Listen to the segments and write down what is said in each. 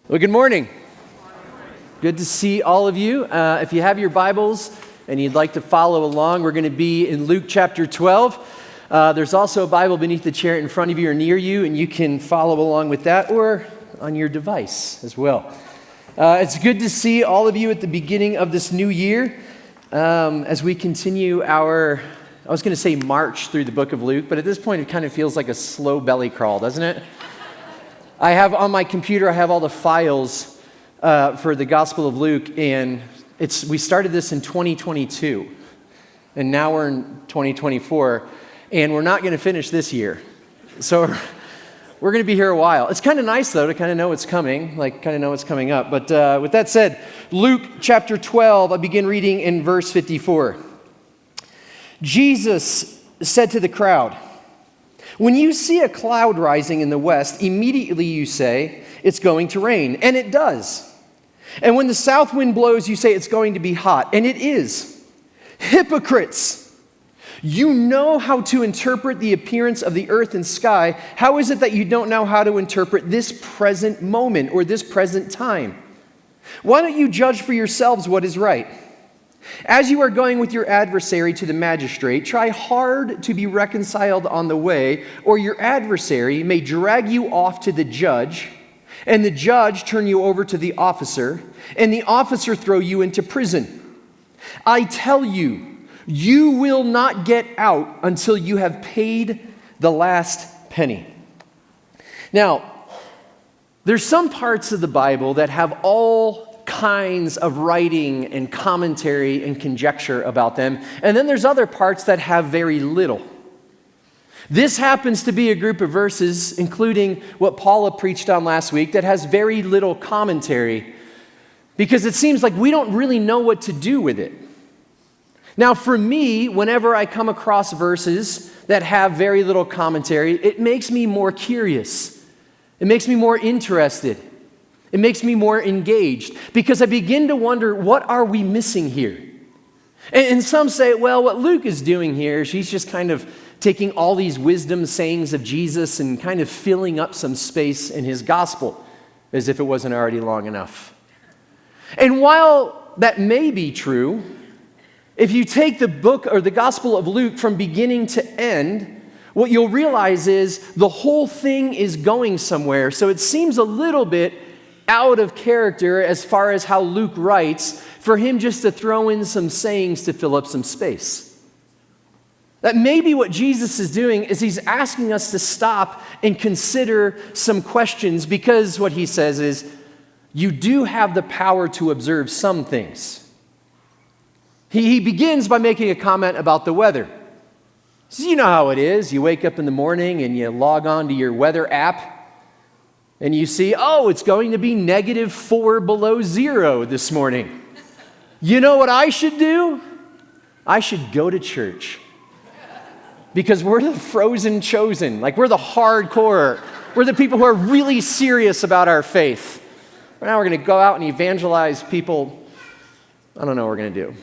Well, good morning. Good to see all of you. If you have your Bibles and you'd like to follow along, we're going to be in Luke chapter 12. There's also a Bible beneath the chair in front of you or near you, and you can follow along with that or on your device as well. It's good to see all of you at the beginning of this new year as we continue our, I was going to say march through the book of Luke, but at this point it kind of feels like a slow belly crawl, doesn't it? I have on my computer, I have all the files for the Gospel of Luke, and we started this in 2022, and now we're in 2024, and we're not going to finish this year. So we're going to be here a while. It's kind of nice, though, to kind of know what's coming, know what's coming up. But with that said, Luke chapter 12, I begin reading in verse 54. Jesus said to the crowd, "When you see a cloud rising in the west, immediately you say, 'It's going to rain,' and it does. And when the south wind blows, you say, 'It's going to be hot,' and it is. Hypocrites! You know how to interpret the appearance of the earth and sky. How is it that you don't know how to interpret this present moment or this present time? Why don't you judge for yourselves what is right? As you are going with your adversary to the magistrate, try hard to be reconciled on the way, or your adversary may drag you off to the judge, and the judge turn you over to the officer, and the officer throw you into prison. I tell you, you will not get out until you have paid the last penny." Now, there's some parts of the Bible that have all kinds of writing and commentary and conjecture about them, and then there's other parts that have very little. This happens to be a group of verses, including what Paula preached on last week, that has very little commentary, because it seems like we don't really know what to do with it. Now, for me, whenever I come across verses that have very little commentary, it makes me more curious. It makes me more interested. It makes me more engaged, because I begin to wonder, what are we missing here? And some say, well, what Luke is doing here, she's just kind of taking all these wisdom sayings of Jesus and kind of filling up some space in his gospel, as if it wasn't already long enough. And while that may be true, if you take the book or the Gospel of Luke from beginning to end, what you'll realize is the whole thing is going somewhere. So it seems a little bit out of character as far as how Luke writes for him just to throw in some sayings to fill up some space. That maybe what Jesus is doing is he's asking us to stop and consider some questions, because what he says is, you do have the power to observe some things. He begins by making a comment about the weather. So you know how it is. You wake up in the morning and you log on to your weather app, and you see, oh, it's going to be -4 below zero this morning. You know what I should do? I should go to church. Because we're the frozen chosen. Like, we're the hardcore. We're the people who are really serious about our faith. Now we're going to go out and evangelize people. I don't know what we're going to do.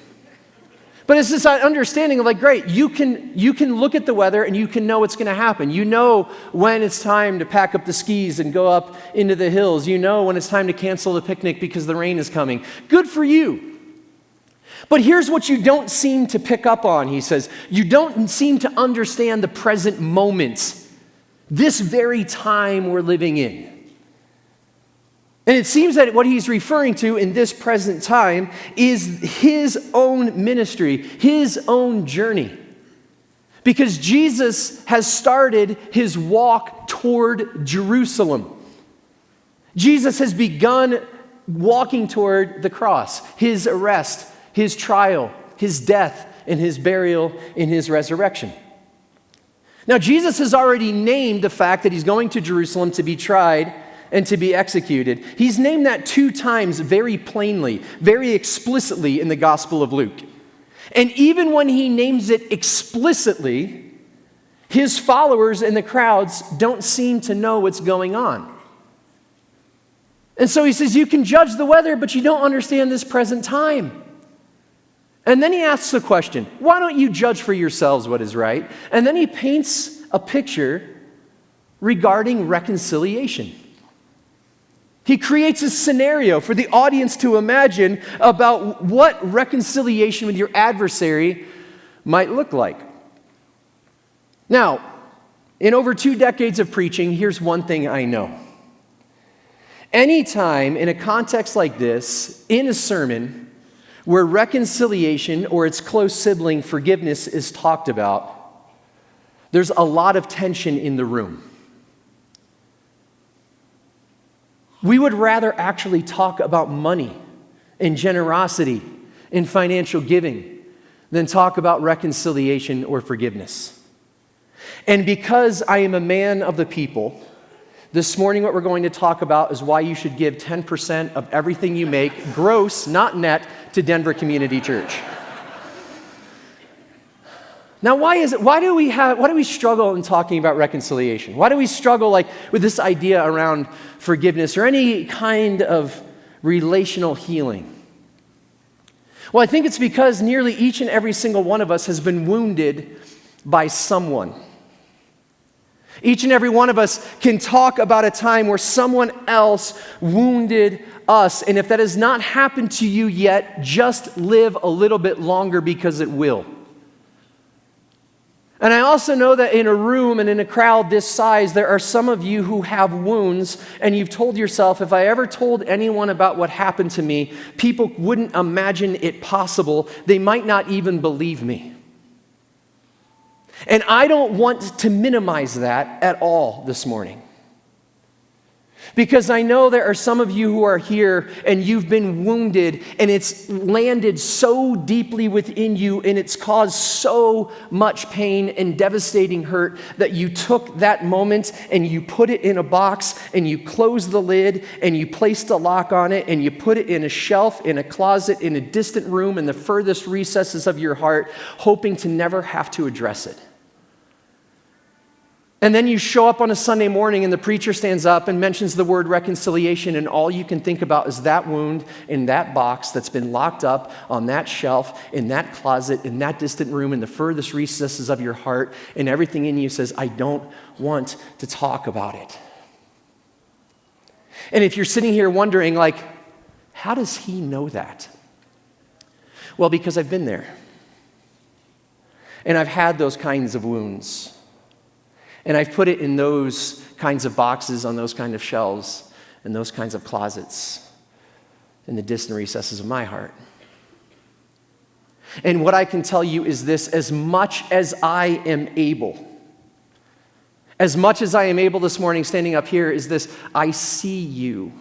But it's this understanding of, like, great, you can look at the weather and you can know what's going to happen. You know when it's time to pack up the skis and go up into the hills. You know when it's time to cancel the picnic because the rain is coming. Good for you. But here's what you don't seem to pick up on, he says. You don't seem to understand the present moment, this very time we're living in. And it seems that what he's referring to in this present time is his own ministry, his own journey. Because Jesus has started his walk toward Jerusalem. Jesus has begun walking toward the cross, his arrest, his trial, his death, and his burial, and his resurrection. Now, Jesus has already named the fact that he's going to Jerusalem to be tried and to be executed. He's named that 2 times very plainly, very explicitly in the Gospel of Luke. And even when he names it explicitly, his followers and the crowds don't seem to know what's going on. And so he says, you can judge the weather, but you don't understand this present time. And then he asks the question, why don't you judge for yourselves what is right? And then he paints a picture regarding reconciliation. He creates a scenario for the audience to imagine about what reconciliation with your adversary might look like. Now, in over 2 decades of preaching, here's one thing I know. Anytime in a context like this, in a sermon, where reconciliation or its close sibling forgiveness is talked about, there's a lot of tension in the room. We would rather actually talk about money and generosity and financial giving than talk about reconciliation or forgiveness. And because I am a man of the people, this morning what we're going to talk about is why you should give 10% of everything you make, gross, not net, to Denver Community Church. Now, why do we struggle in talking about reconciliation? Why do we struggle with this idea around forgiveness or any kind of relational healing? Well, I think it's because nearly each and every single one of us has been wounded by someone. Each and every one of us can talk about a time where someone else wounded us. And if that has not happened to you yet, just live a little bit longer because it will. And I also know that in a room and in a crowd this size, there are some of you who have wounds, and you've told yourself, if I ever told anyone about what happened to me, people wouldn't imagine it possible. They might not even believe me. And I don't want to minimize that at all this morning. Because I know there are some of you who are here and you've been wounded and it's landed so deeply within you and it's caused so much pain and devastating hurt that you took that moment and you put it in a box and you closed the lid and you placed a lock on it and you put it in a shelf, in a closet, in a distant room in the furthest recesses of your heart, hoping to never have to address it. And then you show up on a Sunday morning and the preacher stands up and mentions the word reconciliation, and all you can think about is that wound in that box that's been locked up on that shelf, in that closet, in that distant room, in the furthest recesses of your heart, and everything in you says, I don't want to talk about it. And if you're sitting here wondering, how does he know that? Well, because I've been there. And I've had those kinds of wounds. And I've put it in those kinds of boxes, on those kind of shelves, in those kinds of closets, in the distant recesses of my heart. And what I can tell you is this: as much as I am able this morning standing up here, is this: I see you.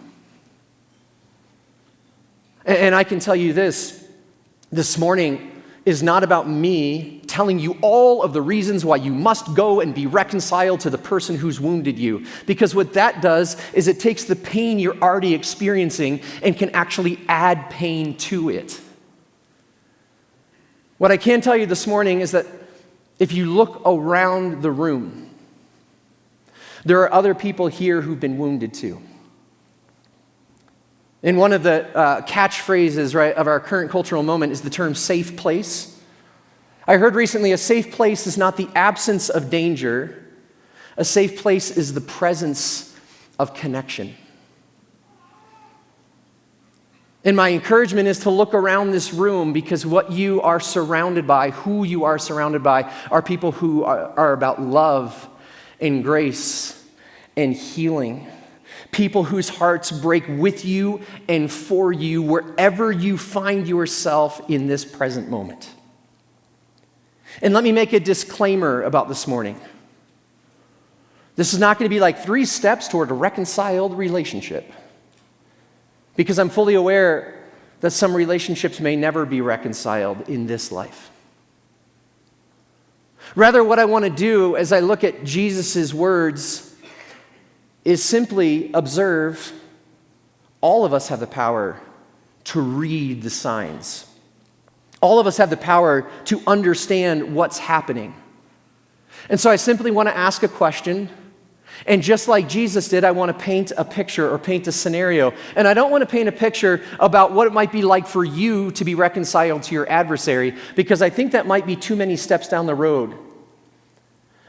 And I can tell you this morning is not about me telling you all of the reasons why you must go and be reconciled to the person who's wounded you. Because what that does is it takes the pain you're already experiencing and can actually add pain to it. What I can tell you this morning is that if you look around the room, there are other people here who've been wounded too. And one of the catchphrases, right, of our current cultural moment is the term safe place. I heard recently a safe place is not the absence of danger. A safe place is the presence of connection. And my encouragement is to look around this room, because what you are surrounded by, who you are surrounded by, are people who are about love and grace and healing. People whose hearts break with you and for you wherever you find yourself in this present moment. And let me make a disclaimer about this morning. This is not going to be like 3 steps toward a reconciled relationship, because I'm fully aware that some relationships may never be reconciled in this life. Rather, what I want to do as I look at Jesus' words is simply observe all of us have the power to read the signs. All of us have the power to understand what's happening. And so I simply want to ask a question. And just like Jesus did, I want to paint a picture or paint a scenario. And I don't want to paint a picture about what it might be like for you to be reconciled to your adversary, because I think that might be too many steps down the road.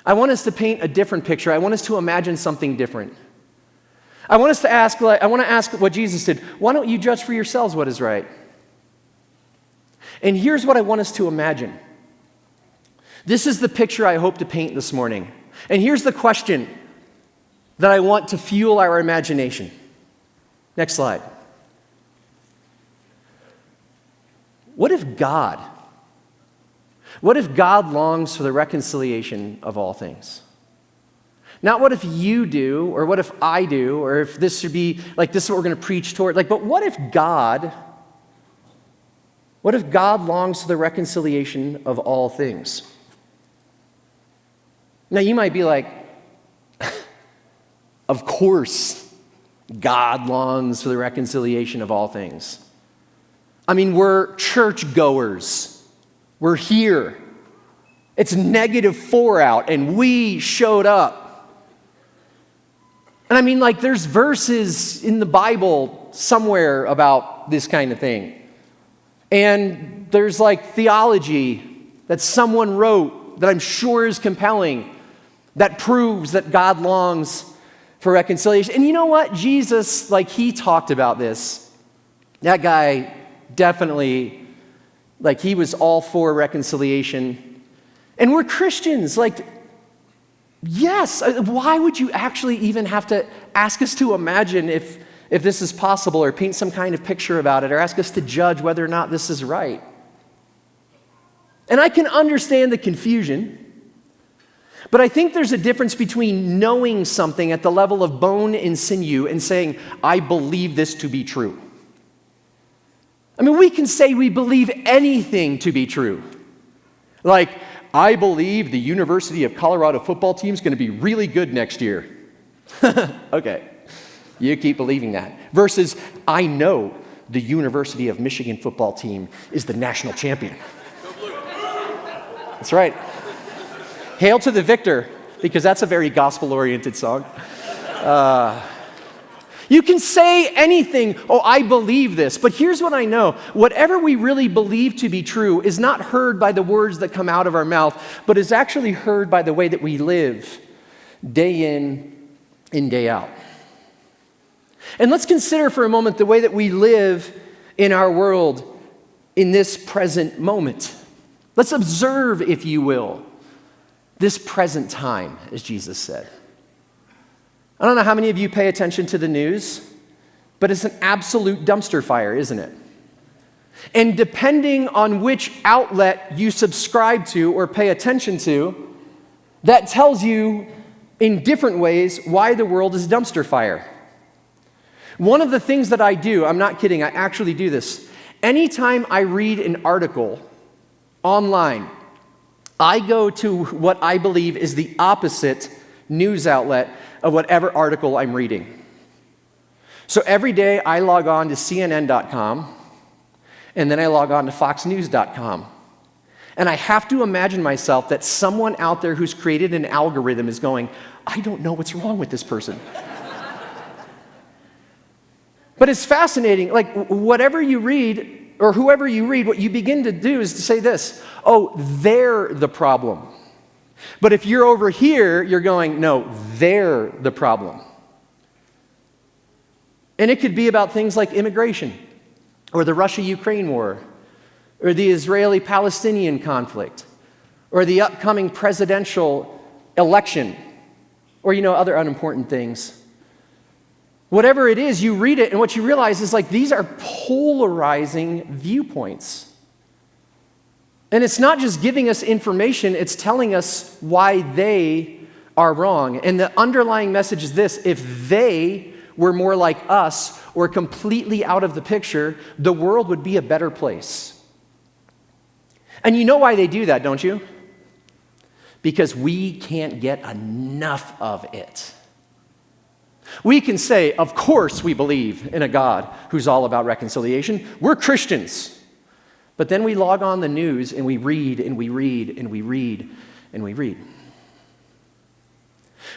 I want us to paint a different picture. I want us to imagine something different. I want to ask what Jesus did. Why don't you judge for yourselves what is right? And here's what I want us to imagine. This is the picture I hope to paint this morning. And here's the question that I want to fuel our imagination. Next slide. What if God longs for the reconciliation of all things? Not what if you do, or what if I do, or if this should be, like this is what we're going to preach toward. But what if God longs for the reconciliation of all things? Now you might be like, of course God longs for the reconciliation of all things. I mean, we're churchgoers. We're here. It's -4 out, and we showed up. And I mean, like, there's verses in the Bible somewhere about this kind of thing. And there's, like, theology that someone wrote that I'm sure is compelling that proves that God longs for reconciliation. And you know what? Jesus, like, he talked about this. That guy definitely, like, he was all for reconciliation. And we're Christians. Like, yes, why would you actually even have to ask us to imagine if this is possible, or paint some kind of picture about it, or ask us to judge whether or not this is right? And I can understand the confusion, but I think there's a difference between knowing something at the level of bone and sinew and saying, I believe this to be true. I mean, we can say we believe anything to be true. Like, I believe the University of Colorado football team is going to be really good next year. Okay, you keep believing that. Versus, I know the University of Michigan football team is the national champion. That's right. Hail to the victor, because that's a very gospel-oriented song. You can say anything, oh, I believe this, but here's what I know. Whatever we really believe to be true is not heard by the words that come out of our mouth, but is actually heard by the way that we live day in and day out. And let's consider for a moment the way that we live in our world in this present moment. Let's observe, if you will, this present time, as Jesus said. I don't know how many of you pay attention to the news, but it's an absolute dumpster fire, isn't it? And depending on which outlet you subscribe to or pay attention to, that tells you in different ways why the world is a dumpster fire. One of the things that I do, I'm not kidding, I actually do this. Anytime I read an article online, I go to what I believe is the opposite news outlet of whatever article I'm reading. So every day I log on to CNN.com, and then I log on to FoxNews.com. And I have to imagine myself that someone out there who's created an algorithm is going, I don't know what's wrong with this person. But it's fascinating, like whatever you read, or whoever you read, what you begin to do is to say this, oh, they're the problem. But if you're over here, you're going, no, they're the problem. And it could be about things like immigration, or the Russia-Ukraine war, or the Israeli-Palestinian conflict, or the upcoming presidential election, or, other unimportant things. Whatever it is, you read it, and what you realize is like these are polarizing viewpoints. And it's not just giving us information, it's telling us why they are wrong. And the underlying message is this: if they were more like us or completely out of the picture, the world would be a better place. And you know why they do that, don't you? Because we can't get enough of it. We can say, of course we believe in a God who's all about reconciliation. We're Christians. But then we log on the news and we read and we read and we read and we read.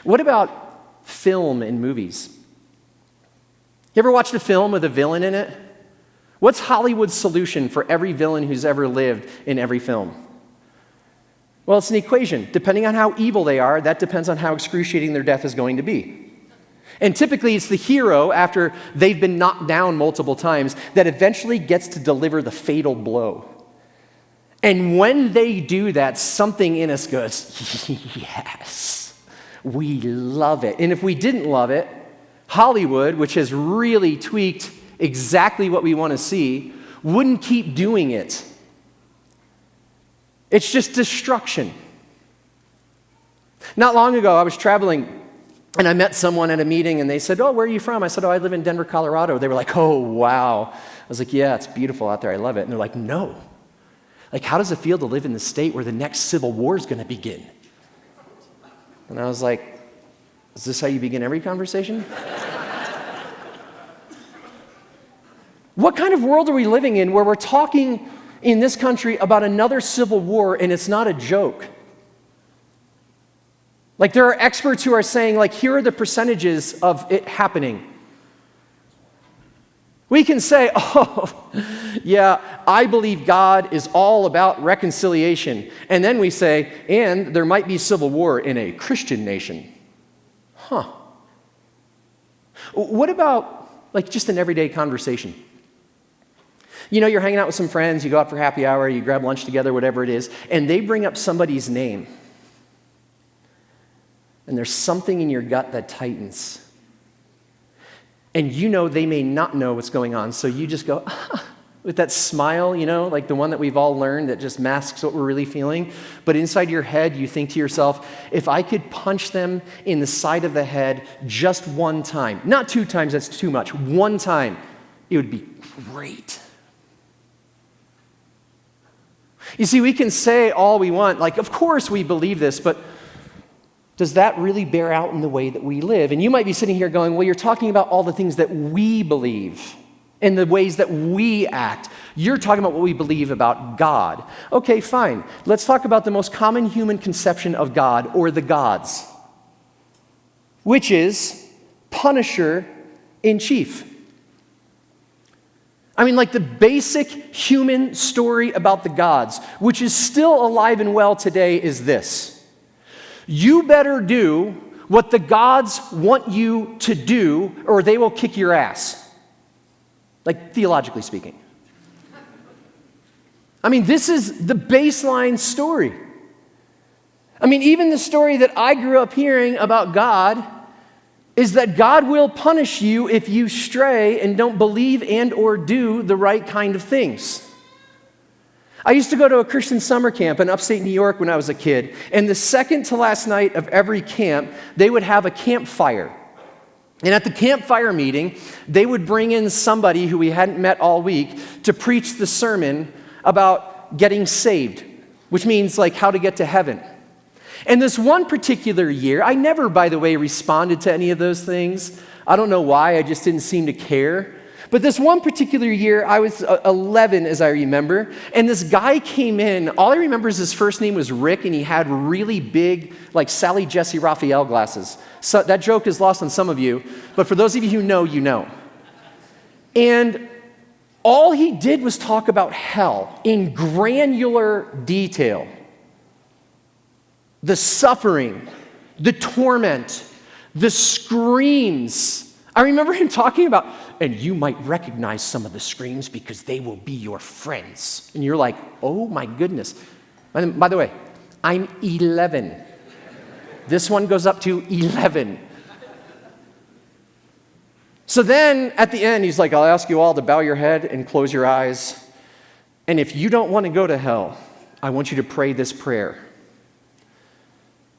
What about film and movies? You ever watched a film with a villain in it? What's Hollywood's solution for every villain who's ever lived in every film? Well, it's an equation. Depending on how evil they are, that depends on how excruciating their death is going to be. And typically it's the hero, after they've been knocked down multiple times, that eventually gets to deliver the fatal blow. And when they do that, something in us goes, yes, we love it. And if we didn't love it, Hollywood, which has really tweaked exactly what we want to see, wouldn't keep doing it. It's just destruction. Not long ago, I was traveling, and I met someone at a meeting, and they said, oh, where are you from? I said, oh, I live in Denver, Colorado. They were like, oh, wow. I was like, yeah, it's beautiful out there. I love it. And they're like, no. Like, how does it feel to live in the state where the next civil war is going to begin? And I was like, is this how you begin every conversation? What kind of world are we living in where we're talking in this country about another civil war and it's not a joke? Like, there are experts who are saying, like, here are the percentages of it happening. We can say, oh, yeah, I believe God is all about reconciliation. And then we say, and there might be civil war in a Christian nation. Huh. What about, like, just an everyday conversation? You know, you're hanging out with some friends, you go out for happy hour, you grab lunch together, whatever it is, and they bring up somebody's name. And there's something in your gut that tightens. And you know they may not know what's going on, so you just go, with that smile, you know, like the one that we've all learned that just masks what we're really feeling. But inside your head, you think to yourself, if I could punch them in the side of the head just one time, not 2 times, that's too much, one time, it would be great. You see, we can say all we want, like, of course we believe this, but does that really bear out in the way that we live? And you might be sitting here going, well, you're talking about all the things that we believe and the ways that we act. You're talking about what we believe about God. Okay, fine. Let's talk about the most common human conception of God, or the gods, which is Punisher in chief. I mean, like, the basic human story about the gods, which is still alive and well today, is this. You better do what the gods want you to do, or they will kick your ass. Like, theologically speaking. I mean, this is the baseline story. I mean, even the story that I grew up hearing about God is that God will punish you if you stray and don't believe and or do the right kind of things. I used to go to a Christian summer camp in upstate New York when I was a kid, and the second to last night of every camp, they would have a campfire. And at the campfire meeting, they would bring in somebody who we hadn't met all week to preach the sermon about getting saved, which means, like, how to get to heaven. And this one particular year, I never, by the way, responded to any of those things. I don't know why, I just didn't seem to care. But this one particular year, I was 11, as I remember, and this guy came in. All I remember is his first name was Rick, and he had really big, like, Sally Jesse Raphael glasses. So that joke is lost on some of you, but for those of you who know, you know. And all he did was talk about hell in granular detail. The suffering, the torment, the screams. I remember him talking about, and you might recognize some of the screams because they will be your friends. And you're like, oh my goodness. By the way, I'm 11. This one goes up to 11. So then at the end, he's like, I'll ask you all to bow your head and close your eyes. And if you don't want to go to hell, I want you to pray this prayer.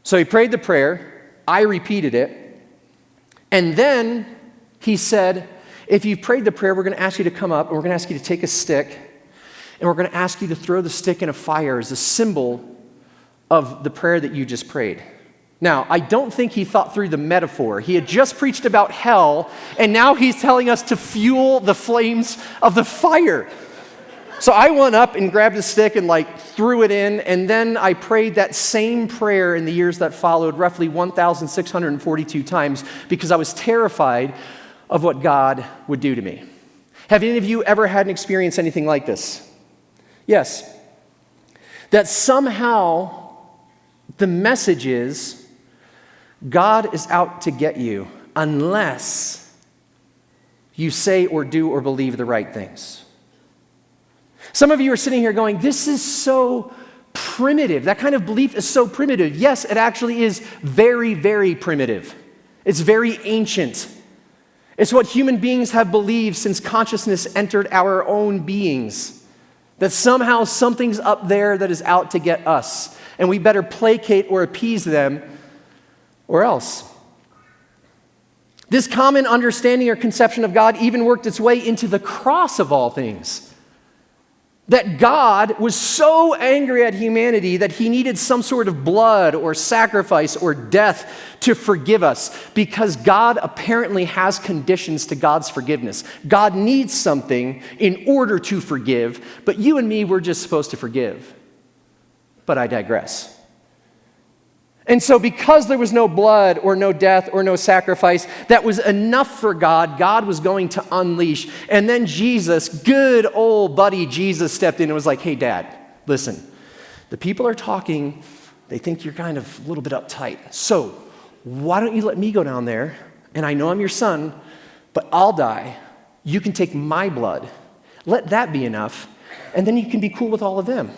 So he prayed the prayer. I repeated it. And then he said, if you've prayed the prayer, we're going to ask you to come up, and we're going to ask you to take a stick, and we're going to ask you to throw the stick in a fire as a symbol of the prayer that you just prayed. Now, I don't think he thought through the metaphor. He had just preached about hell, and now he's telling us to fuel the flames of the fire. So I went up and grabbed a stick and, like, threw it in, and then I prayed that same prayer in the years that followed, roughly 1,642 times, because I was terrified of what God would do to me. Have any of you ever had an experience anything like this? Yes. That somehow the message is, God is out to get you, unless you say or do or believe the right things. Some of you are sitting here going, this is so primitive. That kind of belief is so primitive. Yes, it actually is very, very primitive. It's very ancient. It's what human beings have believed since consciousness entered our own beings. That somehow something's up there that is out to get us, and we better placate or appease them or else. This common understanding or conception of God even worked its way into the cross of all things. That God was so angry at humanity that he needed some sort of blood or sacrifice or death to forgive us, because God apparently has conditions to God's forgiveness. God needs something in order to forgive, but you and me, we're just supposed to forgive. But I digress. And so because there was no blood or no death or no sacrifice that was enough for God, God was going to unleash. And then Jesus, good old buddy Jesus, stepped in and was like, hey, Dad, listen, the people are talking. They think you're kind of a little bit uptight. So why don't you let me go down there? And I know I'm your son, but I'll die. You can take my blood. Let that be enough. And then you can be cool with all of them.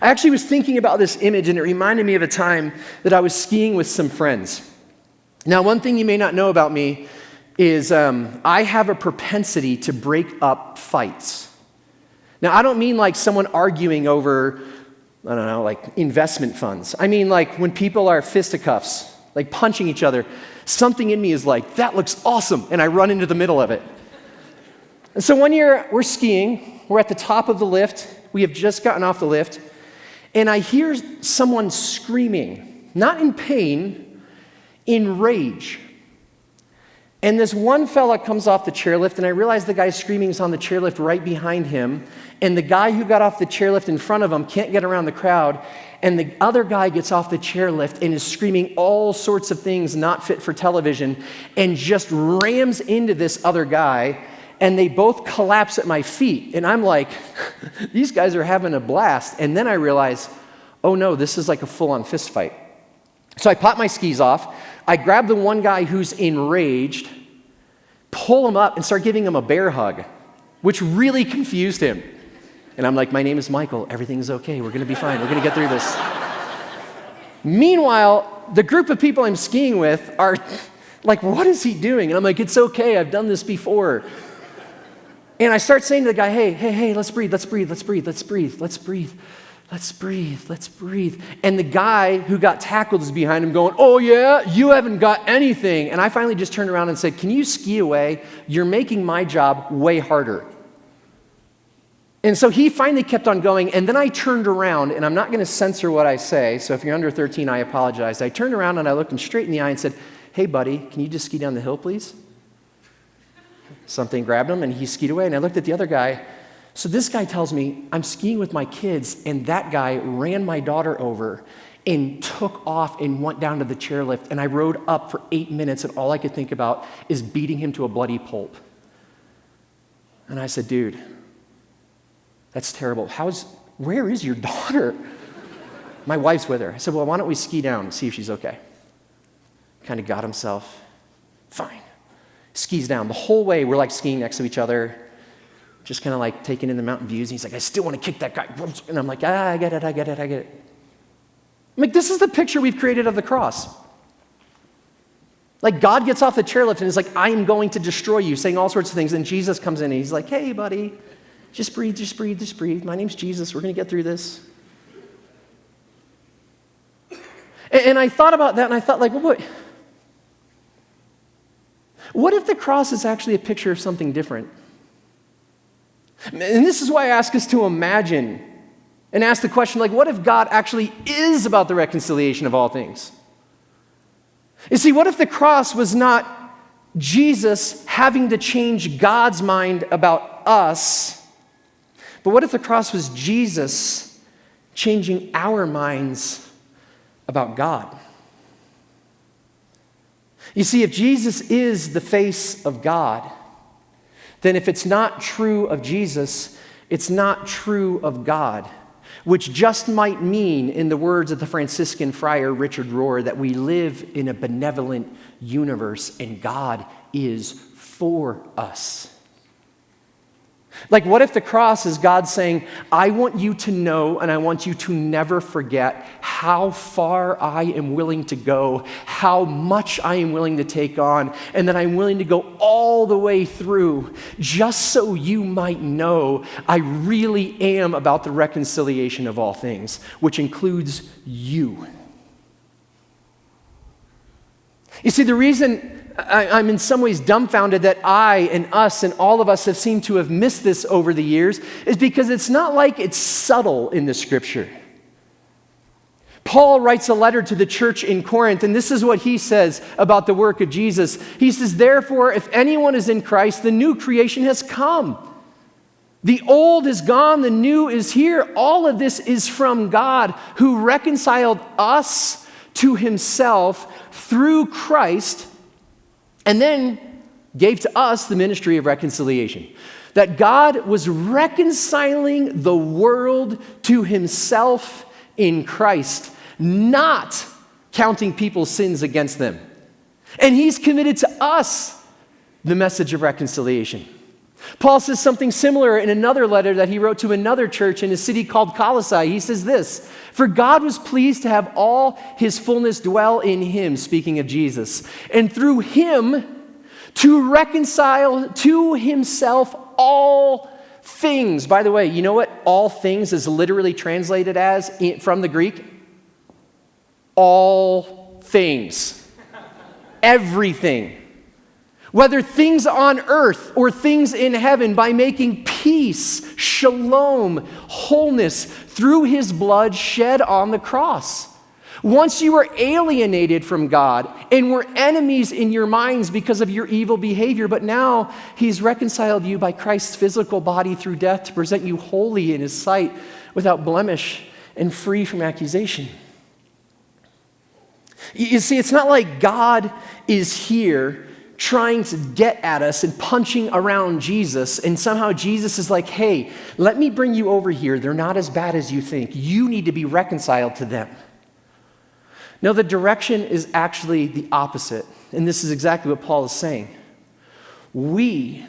I actually was thinking about this image, and it reminded me of a time that I was skiing with some friends. Now, one thing you may not know about me is I have a propensity to break up fights. Now, I don't mean like someone arguing over, I don't know, like investment funds. I mean like when people are fisticuffs, like punching each other, something in me is like, that looks awesome, and I run into the middle of it. And so one year, we're skiing, we're at the top of the lift, we have just gotten off the lift, and I hear someone screaming, not in pain, in rage. And this one fella comes off the chairlift, and I realize the guy screaming is on the chairlift right behind him, and the guy who got off the chairlift in front of him can't get around the crowd, and the other guy gets off the chairlift and is screaming all sorts of things not fit for television, and just rams into this other guy, and they both collapse at my feet. And I'm like, these guys are having a blast. And then I realize, oh no, this is like a full-on fist fight. So I pop my skis off. I grab the one guy who's enraged, pull him up, and start giving him a bear hug, which really confused him. And I'm like, my name is Michael. Everything is okay. We're going to be fine. We're going to get through this. Meanwhile, the group of people I'm skiing with are like, what is he doing? And I'm like, it's okay. I've done this before. And I start saying to the guy, hey, let's breathe. And the guy who got tackled is behind him going, oh yeah, you haven't got anything. And I finally just turned around and said, can you ski away? You're making my job way harder. And so he finally kept on going, and then I turned around, and I'm not going to censor what I say, so if you're under 13, I apologize. I turned around and I looked him straight in the eye and said, hey buddy, can you just ski down the hill, please? Something grabbed him, and he skied away, and I looked at the other guy. So this guy tells me, I'm skiing with my kids, and that guy ran my daughter over and took off and went down to the chairlift, and I rode up for 8 minutes, and all I could think about is beating him to a bloody pulp. And I said, dude, that's terrible. Where is your daughter? My wife's with her. I said, well, why don't we ski down and see if she's okay? Kind of got himself. Fine. Skis down. The whole way, we're like skiing next to each other, just kind of like taking in the mountain views. And he's like, I still want to kick that guy. And I'm like, I get it. I'm like, this is the picture we've created of the cross. Like, God gets off the chairlift and is like, I am going to destroy you, saying all sorts of things. And Jesus comes in and he's like, hey, buddy, just breathe. My name's Jesus. We're going to get through this. And I thought about that, and I thought, like, what if the cross is actually a picture of something different? And this is why I ask us to imagine and ask the question, like, what if God actually is about the reconciliation of all things? You see, what if the cross was not Jesus having to change God's mind about us, but what if the cross was Jesus changing our minds about God? You see, if Jesus is the face of God, then if it's not true of Jesus, it's not true of God. which just might mean, in the words of the Franciscan friar Richard Rohr, that we live in a benevolent universe and God is for us. Like, what if the cross is God saying, I want you to know and I want you to never forget how far I am willing to go, how much I am willing to take on, and that I'm willing to go all the way through just so you might know I really am about the reconciliation of all things, which includes you. You see, the reason I'm in some ways dumbfounded that I and us and all of us have seemed to have missed this over the years is because it's not like it's subtle in the scripture. Paul writes a letter to the church in Corinth, and this is what he says about the work of Jesus. He says, therefore, if anyone is in Christ, the new creation has come. The old is gone, the new is here. All of this is from God, who reconciled us to himself through Christ, and then gave to us the ministry of reconciliation. That God was reconciling the world to himself in Christ, not counting people's sins against them. And he's committed to us the message of reconciliation. Paul says something similar in another letter that he wrote to another church in a city called Colossae. He says this, for God was pleased to have all his fullness dwell in him, speaking of Jesus, and through him to reconcile to himself all things. By the way, you know what all things is literally translated as from the Greek? All things. Everything. Whether things on earth or things in heaven, by making peace, shalom, wholeness through his blood shed on the cross. Once you were alienated from God and were enemies in your minds because of your evil behavior, but now he's reconciled you by Christ's physical body through death to present you holy in his sight, without blemish and free from accusation. You see, it's not like God is here trying to get at us and punching around Jesus, and somehow Jesus is like, hey, let me bring you over here. They're not as bad as you think. You need to be reconciled to them. No, the direction is actually the opposite, and this is exactly what Paul is saying. We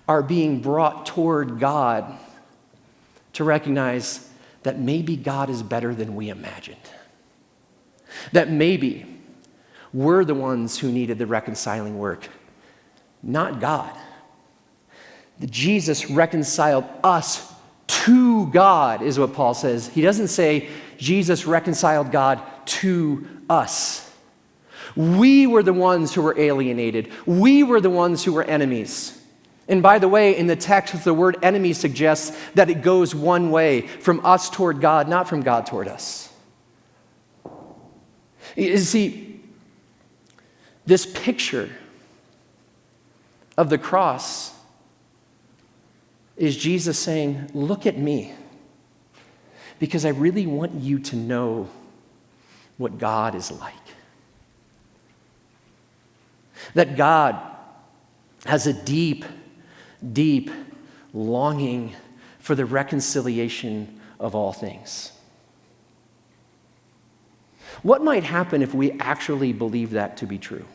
are being brought toward God to recognize that maybe God is better than we imagined. That maybe we're the ones who needed the reconciling work, not God. That Jesus reconciled us to God, is what Paul says. He doesn't say Jesus reconciled God to us. We were the ones who were alienated. We were the ones who were enemies. And by the way, in the text, the word enemy suggests that it goes one way, from us toward God, not from God toward us. You see, this picture of the cross is Jesus saying, look at me, because I really want you to know what God is like. That God has a deep, deep longing for the reconciliation of all things. What might happen if we actually believe that to be true?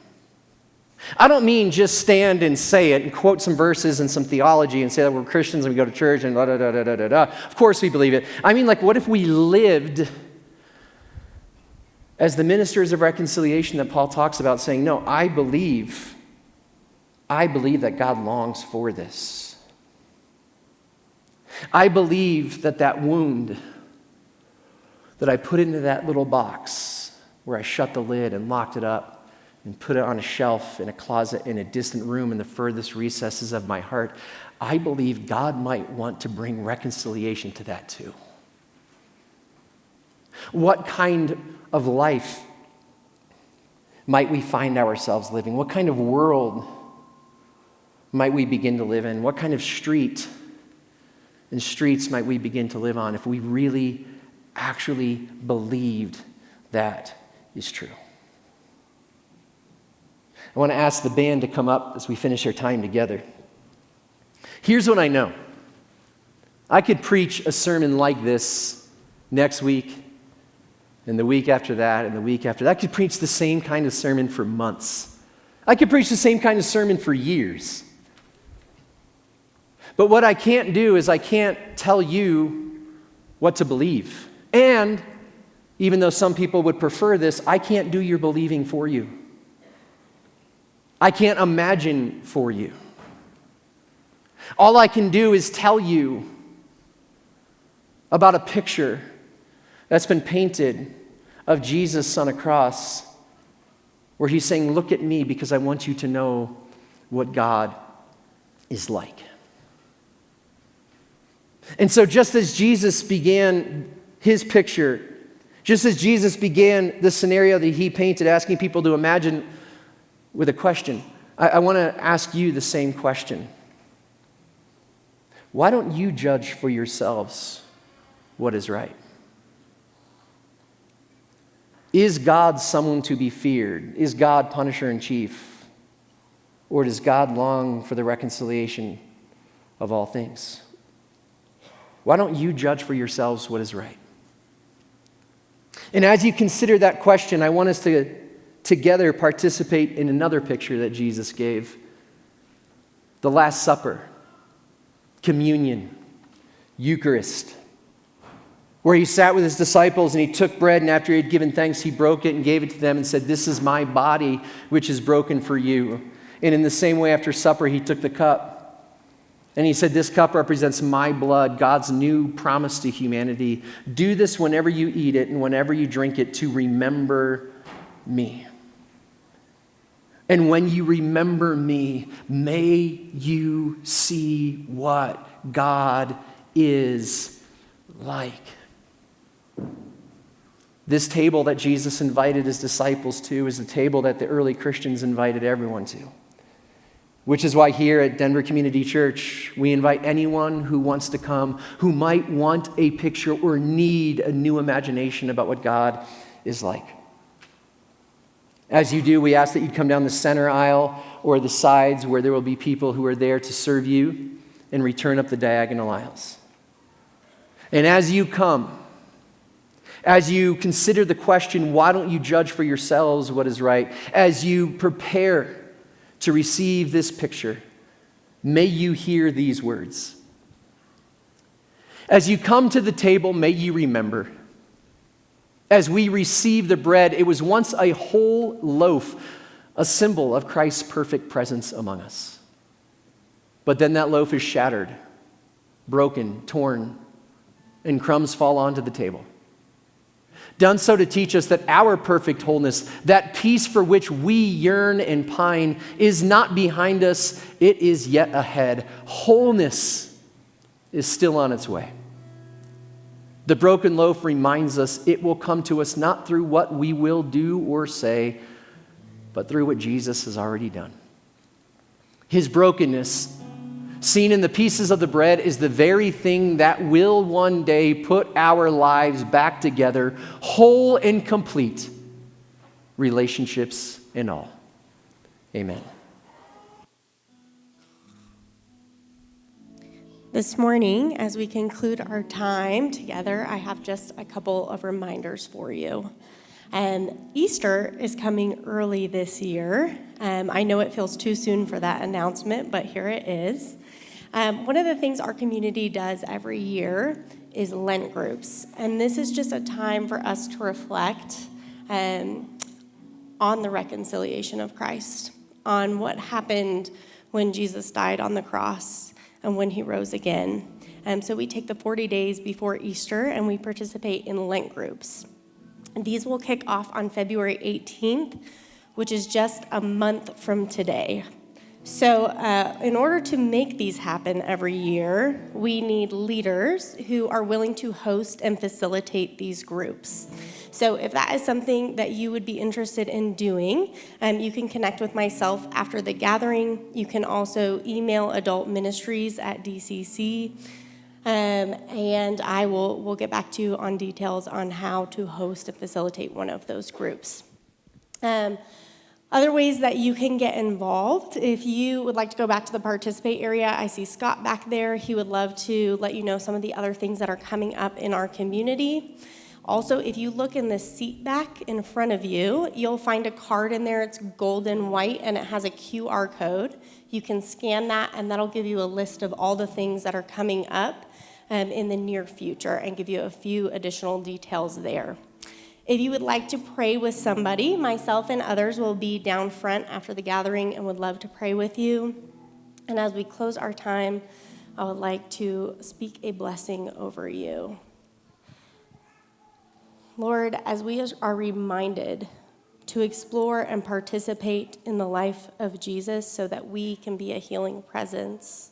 I don't mean just stand and say it and quote some verses and some theology and say that we're Christians and we go to church and da da da da da da da. Of course we believe it. I mean, like, what if we lived as the ministers of reconciliation that Paul talks about, saying, no, I believe that God longs for this. I believe that that wound that I put into that little box where I shut the lid and locked it up and put it on a shelf in a closet in a distant room in the furthest recesses of my heart, I believe God might want to bring reconciliation to that too. What kind of life might we find ourselves living? What kind of world might we begin to live in? What kind of streets might we begin to live on if we really actually believed that is true? I want to ask the band to come up as we finish our time together. Here's what I know. I could preach a sermon like this next week, and the week after that, and the week after that. I could preach the same kind of sermon for months. I could preach the same kind of sermon for years. But what I can't do is I can't tell you what to believe. And even though some people would prefer this, I can't do your believing for you. I can't imagine for you. All I can do is tell you about a picture that's been painted of Jesus on a cross, where he's saying, look at me because I want you to know what God is like. And so just as Jesus began his picture, just as Jesus began the scenario that he painted, asking people to imagine with a question, I want to ask you the same question. Why don't you judge for yourselves what is right? Is God someone to be feared? Is God punisher in chief? Or does God long for the reconciliation of all things? Why don't you judge for yourselves what is right? And as you consider that question, I want us to together participate in another picture that Jesus gave. The Last Supper, communion, Eucharist, where he sat with his disciples and he took bread, and after he had given thanks, he broke it and gave it to them and said, this is my body, which is broken for you. And in the same way, after supper, he took the cup and he said, this cup represents my blood, God's new promise to humanity. Do this whenever you eat it and whenever you drink it to remember me. And when you remember me, may you see what God is like. This table that Jesus invited his disciples to is the table that the early Christians invited everyone to. Which is why here at Denver Community Church, we invite anyone who wants to come, who might want a picture or need a new imagination about what God is like. As you do, we ask that you come down the center aisle or the sides where there will be people who are there to serve you, and return up the diagonal aisles. And as you come, as you consider the question, why don't you judge for yourselves what is right? As you prepare to receive this picture, may you hear these words. As you come to the table, may you remember. As we receive the bread, it was once a whole loaf, a symbol of Christ's perfect presence among us. But then that loaf is shattered, broken, torn, and crumbs fall onto the table. Done so to teach us that our perfect wholeness, that peace for which we yearn and pine, is not behind us, it is yet ahead. Wholeness is still on its way. The broken loaf reminds us it will come to us not through what we will do or say, but through what Jesus has already done. His brokenness, seen in the pieces of the bread, is the very thing that will one day put our lives back together, whole and complete, relationships and all. Amen. This morning, as we conclude our time together, I have just a couple of reminders for you. Easter is coming early this year. I know it feels too soon for that announcement, but here it is. One of the things our community does every year is Lent groups. And this is just a time for us to reflect on the reconciliation of Christ, on what happened when Jesus died on the cross and when he rose again. So we take the 40 days before Easter and we participate in Lent groups. And these will kick off on February 18th, which is just a month from today. So in order to make these happen every year, we need leaders who are willing to host and facilitate these groups. So if that is something that you would be interested in doing, you can connect with myself after the gathering. You can also email adultministries@dcc, and I will get back to you on details on how to host and facilitate one of those groups. Other ways that you can get involved, if you would like to go back to the participate area, I see Scott back there. He would love to let you know some of the other things that are coming up in our community. Also, if you look in the seat back in front of you, you'll find a card in there. It's gold and white, and it has a QR code. You can scan that, and that'll give you a list of all the things that are coming up in the near future and give you a few additional details there. If you would like to pray with somebody, myself and others will be down front after the gathering and would love to pray with you. And as we close our time, I would like to speak a blessing over you. Lord, as we are reminded to explore and participate in the life of Jesus so that we can be a healing presence,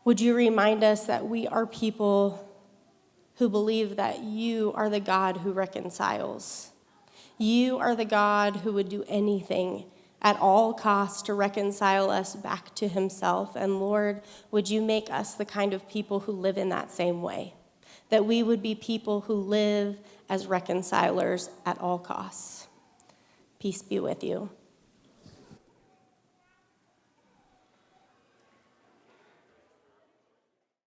would you remind us that we are people who believe that you are the God who reconciles. You are the God who would do anything at all costs to reconcile us back to himself. And Lord, would you make us the kind of people who live in that same way? That we would be people who live as reconcilers at all costs. Peace be with you.